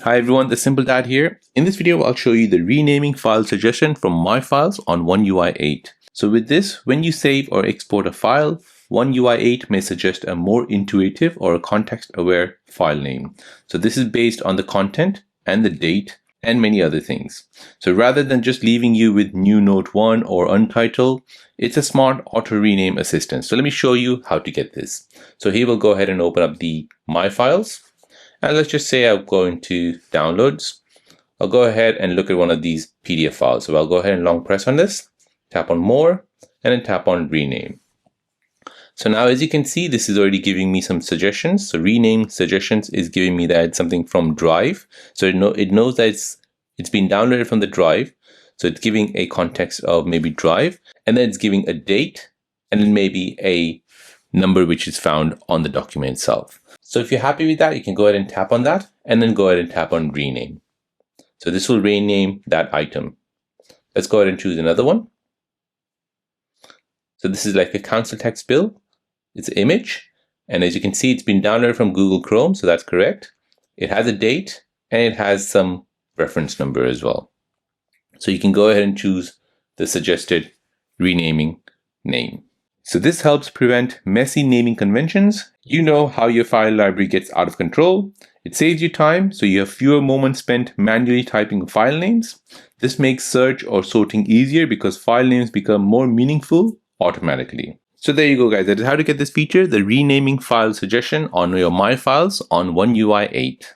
Hi everyone, the Simple Dad here. In this video, I'll show you the renaming file suggestion from My Files on One UI 8. So with this, when you save or export a file, One UI 8 may suggest a more intuitive or a context-aware file name. So this is based on the content and the date and many other things. So rather than just leaving you with New Note 1 or Untitled, it's a smart auto rename assistant. So let me show you how to get this. So here we'll go ahead and open up the My Files. And let's just say I'll go into downloads. I'll go ahead and look at one of these PDF files. So I'll go ahead and long press on this, tap on more, and then tap on rename. So now as you can see, this is already giving me some suggestions. So rename suggestions is giving me that it's something from Drive. So it knows that it's been downloaded from the Drive. So it's giving a context of maybe Drive, and then it's giving a date, and then maybe a number which is found on the document itself. So if you're happy with that, you can go ahead and tap on that and then go ahead and tap on rename. So this will rename that item. Let's go ahead and choose another one. So this is like a council tax bill. It's an image. And as you can see, it's been downloaded from Google Chrome. So that's correct. It has a date and it has some reference number as well. So you can go ahead and choose the suggested renaming name. So this helps prevent messy naming conventions. You know how your file library gets out of control. It saves you time, so you have fewer moments spent manually typing file names. This makes search or sorting easier because file names become more meaningful automatically. So there you go, guys. That is how to get this feature, the renaming file suggestion on your My Files on One UI 8.